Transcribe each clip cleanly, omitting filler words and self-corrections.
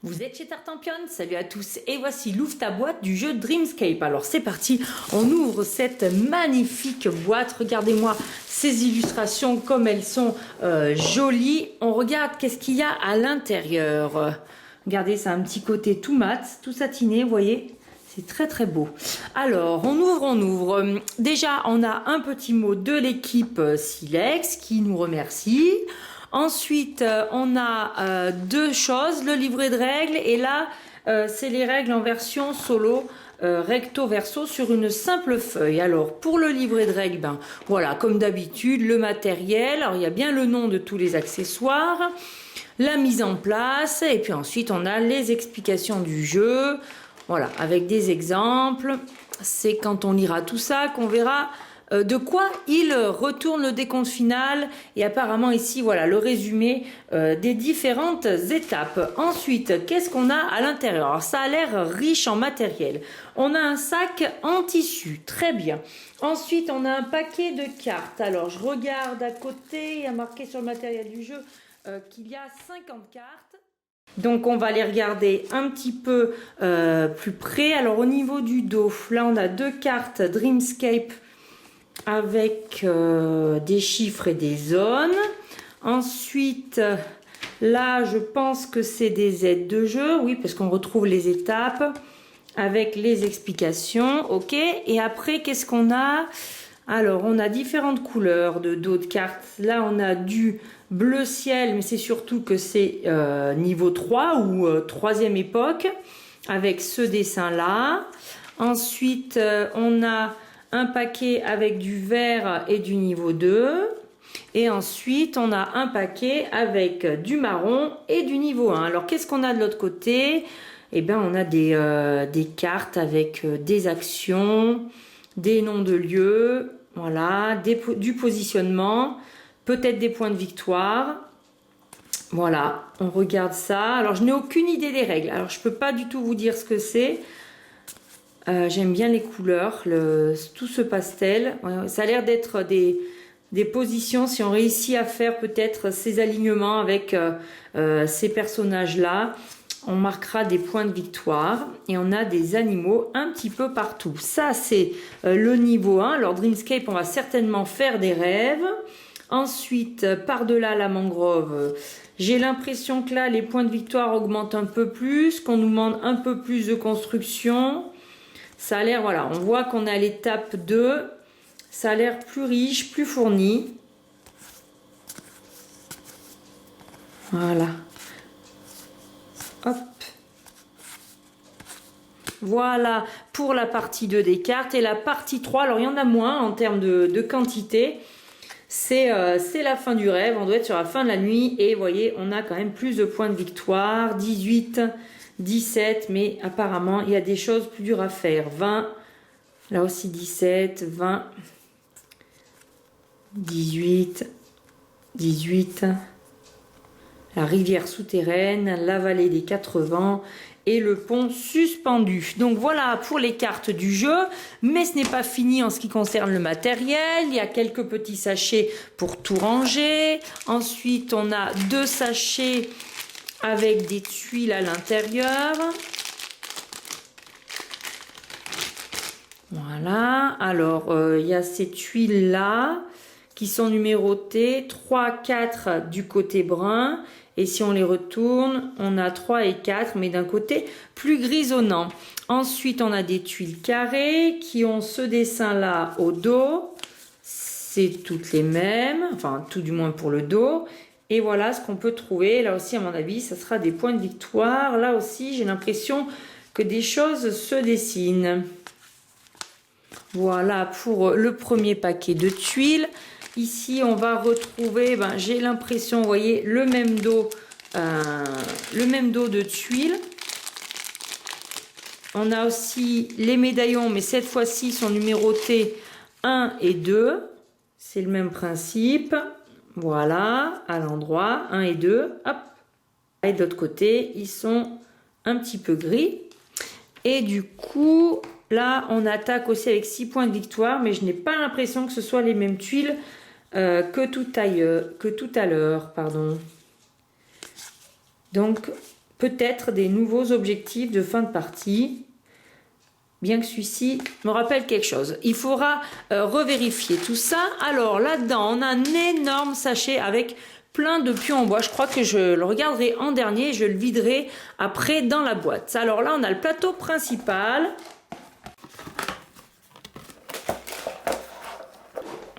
Vous êtes chez Tartampion, salut à tous et voici l'ouvre ta boîte du jeu Dreamscape. Alors c'est parti, on ouvre cette magnifique boîte, regardez-moi ces illustrations comme elles sont jolies. On regarde qu'est-ce qu'il y a à l'intérieur. Regardez, ça a un petit côté tout mat, tout satiné, vous voyez. C'est très très beau. Alors, on ouvre. Déjà, on a un petit mot de l'équipe Silex qui nous remercie. Ensuite, on a deux choses, le livret de règles. Et là, c'est les règles en version solo, recto verso sur une simple feuille. Alors, pour le livret de règles, ben, voilà, comme d'habitude, le matériel. Alors, il y a bien le nom de tous les accessoires, la mise en place. Et puis ensuite, on a les explications du jeu. Voilà, avec des exemples. C'est quand on lira tout ça qu'on verra de quoi il retourne le décompte final. Et apparemment ici, voilà, le résumé des différentes étapes. Ensuite, qu'est-ce qu'on a à l'intérieur? Alors, ça a l'air riche en matériel. On a un sac en tissu, très bien. Ensuite, on a un paquet de cartes. Alors, je regarde à côté, il y a marqué sur le matériel du jeu qu'il y a 50 cartes. Donc on va les regarder un petit peu plus près. Alors au niveau du dos, là on a deux cartes Dreamscape avec des chiffres et des zones. Ensuite, là je pense que c'est des aides de jeu, oui, parce qu'on retrouve les étapes avec les explications, ok. Et après, qu'est-ce qu'on a? Alors, on a différentes couleurs de dos de cartes. Là, on a du bleu ciel, mais c'est surtout que c'est niveau 3 ou troisième époque, avec ce dessin-là. Ensuite, on a un paquet avec du vert et du niveau 2. Et ensuite, on a un paquet avec du marron et du niveau 1. Alors, qu'est-ce qu'on a de l'autre côté? Eh bien, on a des cartes avec des actions, des noms de lieux, voilà, du positionnement, peut-être des points de victoire. Voilà, on regarde ça. Alors, je n'ai aucune idée des règles. Alors, je ne peux pas du tout vous dire ce que c'est. J'aime bien les couleurs, tout ce pastel. Ça a l'air d'être des positions, si on réussit à faire peut-être ces alignements avec ces personnages-là. On marquera des points de victoire et on a des animaux un petit peu partout. Ça, c'est le niveau 1. Alors, Dreamscape, on va certainement faire des rêves. Ensuite, par-delà la mangrove, j'ai l'impression que là, les points de victoire augmentent un peu plus, qu'on nous demande un peu plus de construction. Ça a l'air, voilà, on voit qu'on est à l'étape 2. Ça a l'air plus riche, plus fourni. Voilà. Hop. Voilà pour la partie 2 des cartes. Et la partie 3, alors il y en a moins en termes de quantité. C'est la fin du rêve, on doit être sur la fin de la nuit. Et vous voyez, on a quand même plus de points de victoire. 18, 17, mais apparemment, il y a des choses plus dures à faire. 20, là aussi 17, 20, 18, 18... la rivière souterraine, la vallée des 4 vents et le pont suspendu. Donc voilà pour les cartes du jeu, mais ce n'est pas fini en ce qui concerne le matériel. Il y a quelques petits sachets pour tout ranger. Ensuite, on a deux sachets avec des tuiles à l'intérieur. Voilà, alors il y a ces tuiles-là qui sont numérotées 3, 4 du côté brun. Et si on les retourne, on a 3 et 4, mais d'un côté plus grisonnant. Ensuite, on a des tuiles carrées qui ont ce dessin-là au dos. C'est toutes les mêmes, enfin tout du moins pour le dos. Et voilà ce qu'on peut trouver. Là aussi, à mon avis, ça sera des points de victoire. Là aussi, j'ai l'impression que des choses se dessinent. Voilà pour le premier paquet de tuiles. Ici, on va retrouver, j'ai l'impression, vous voyez, le même dos de tuiles. On a aussi les médaillons, mais cette fois-ci, sont numérotés 1 et 2. C'est le même principe. Voilà, à l'endroit, 1 et 2. Hop. Et de l'autre côté, ils sont un petit peu gris. Et du coup, là, on attaque aussi avec 6 points de victoire, mais je n'ai pas l'impression que ce soit les mêmes tuiles que tout à l'heure, pardon. Donc, peut-être des nouveaux objectifs de fin de partie. Bien que celui-ci me rappelle quelque chose. Il faudra revérifier tout ça. Alors là-dedans, on a un énorme sachet avec plein de pions en bois. Je crois que je le regarderai en dernier. Je le viderai après dans la boîte. Alors là, on a le plateau principal.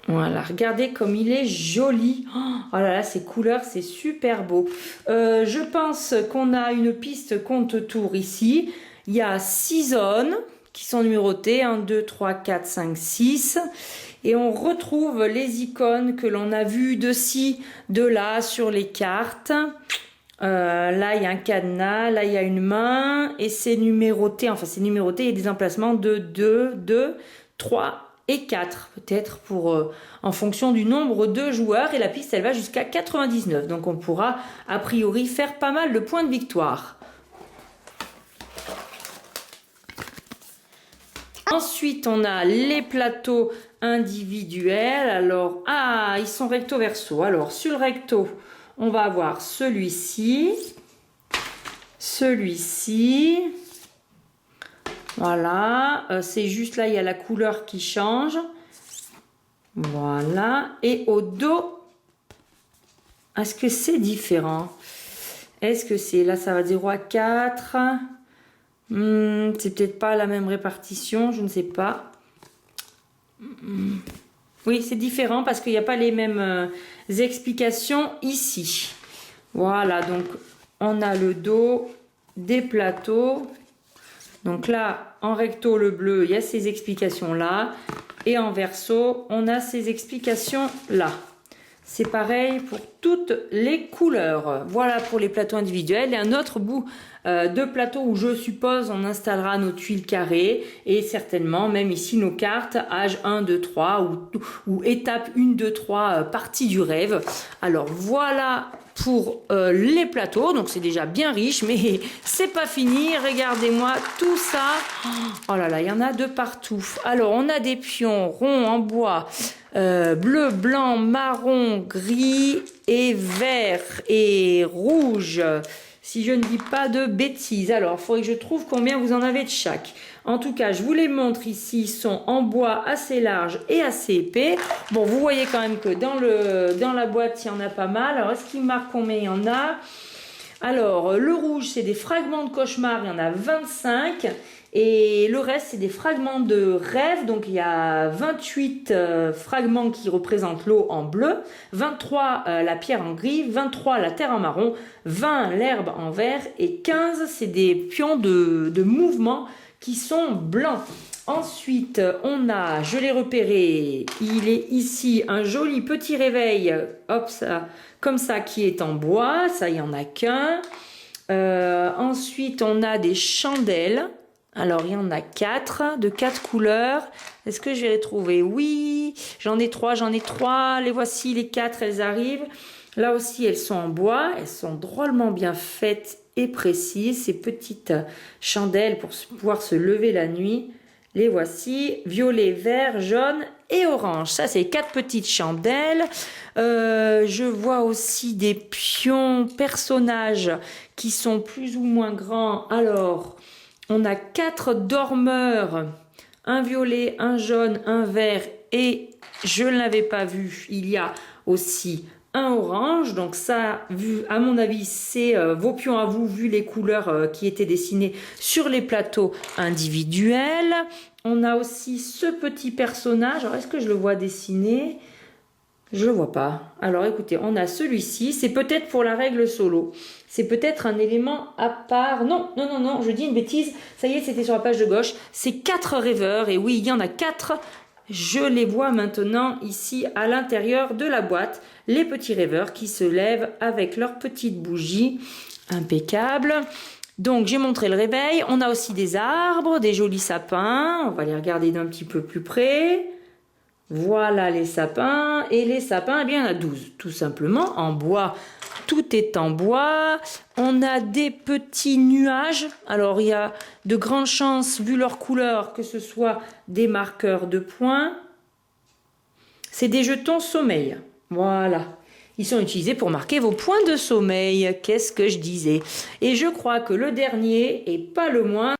Voilà, regardez comme il est joli. Oh là là, ces couleurs, c'est super beau. Je pense qu'on a une piste compte-tour ici. Il y a 6 zones qui sont numérotées. 1, 2, 3, 4, 5, 6. Et on retrouve les icônes que l'on a vues de ci, de là sur les cartes. Là, il y a un cadenas. Là, il y a une main. Et c'est numéroté. Enfin, c'est numéroté. Il y a des emplacements de 2, 2, 3 et 4, peut-être pour en fonction du nombre de joueurs. Et la piste, elle va jusqu'à 99. Donc, on pourra, a priori, faire pas mal de points de victoire. Ensuite, on a les plateaux individuels. Alors, ils sont recto-verso. Alors, sur le recto, on va avoir celui-ci, celui-ci. Voilà, c'est juste là, il y a la couleur qui change. Voilà, et au dos, est-ce que c'est différent? Est-ce que c'est, là ça va de 0 à 4. C'est peut-être pas la même répartition, je ne sais pas. Oui, c'est différent parce qu'il n'y a pas les mêmes explications ici. Voilà, donc on a le dos des plateaux. Donc là, en recto, le bleu, il y a ces explications-là. Et en verso, on a ces explications-là. C'est pareil pour toutes les couleurs. Voilà pour les plateaux individuels. Et un autre bout de plateau où je suppose on installera nos tuiles carrées. Et certainement, même ici, nos cartes, âge 1, 2, 3 ou étape 1, 2, 3, partie du rêve. Alors voilà pour les plateaux, donc c'est déjà bien riche, mais c'est pas fini. Regardez-moi tout ça. Oh là là, il y en a de partout. Alors on a des pions ronds en bois, bleu, blanc, marron, gris et vert et rouge, si je ne dis pas de bêtises. Alors il faudrait que je trouve combien vous en avez de chaque. En tout cas, je vous les montre ici, ils sont en bois assez large et assez épais. Bon, vous voyez quand même que dans la boîte, il y en a pas mal. Alors, est-ce qu'il marque combien il y en a? Alors, le rouge, c'est des fragments de cauchemar, il y en a 25. Et le reste, c'est des fragments de rêve. Donc, il y a 28 fragments qui représentent l'eau en bleu, 23 la pierre en gris, 23 la terre en marron, 20 l'herbe en vert et 15, c'est des pions de mouvement qui sont blancs. Ensuite, on a, je l'ai repéré, il est ici un joli petit réveil, hop, ça, comme ça, qui est en bois. Ça, il n'y en a qu'un. Ensuite, on a des chandelles. Alors, il y en a 4, de 4 couleurs. Est-ce que je vais les trouver? Oui, j'en ai 3, Les voici, les 4, elles arrivent. Là aussi, elles sont en bois. Elles sont drôlement bien faites et précises. Ces petites chandelles pour pouvoir se lever la nuit. Les voici, violet, vert, jaune et orange. Ça, c'est 4 petites chandelles. Je vois aussi des pions personnages qui sont plus ou moins grands. Alors, on a 4 dormeurs, un violet, un jaune, un vert et je ne l'avais pas vu. Il y a aussi un orange. Donc ça, vu à mon avis, c'est vos pions à vous, vu les couleurs qui étaient dessinées sur les plateaux individuels. On a aussi ce petit personnage. Alors, est-ce que je le vois dessiné? Je le vois pas. Alors, écoutez, on a celui-ci. C'est peut-être pour la règle solo. C'est peut-être un élément à part. Non, non, non, non, je dis une bêtise. Ça y est, c'était sur la page de gauche. C'est 4 rêveurs. Et oui, il y en a 4. Je les vois maintenant ici à l'intérieur de la boîte. Les petits rêveurs qui se lèvent avec leurs petites bougies. Impeccable. Donc, j'ai montré le réveil. On a aussi des arbres, des jolis sapins. On va les regarder d'un petit peu plus près. Voilà les sapins. Et les sapins, eh bien, il y en a 12, tout simplement, en bois. Tout est en bois. On a des petits nuages. Alors, il y a de grandes chances, vu leur couleur, que ce soit des marqueurs de points. C'est des jetons sommeil. Voilà. Ils sont utilisés pour marquer vos points de sommeil. Qu'est-ce que je disais? Et je crois que le dernier, et pas le moindre,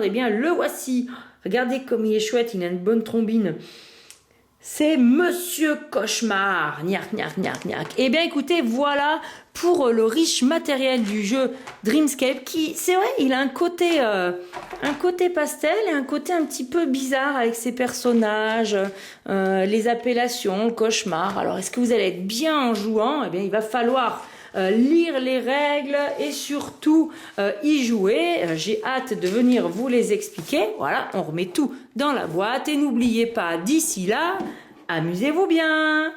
eh bien le voici. Regardez comme il est chouette, il a une bonne trombine. C'est Monsieur Cauchemar. Gnac, gnac, gnac, gnac. Eh bien, écoutez, voilà pour le riche matériel du jeu Dreamscape qui, c'est vrai, il a un côté pastel et un côté un petit peu bizarre avec ses personnages, les appellations, le cauchemar. Alors, est-ce que vous allez être bien en jouant? Eh bien, il va falloir lire les règles et surtout y jouer. J'ai hâte de venir vous les expliquer. Voilà, on remet tout dans la boîte et n'oubliez pas, d'ici là, amusez-vous bien!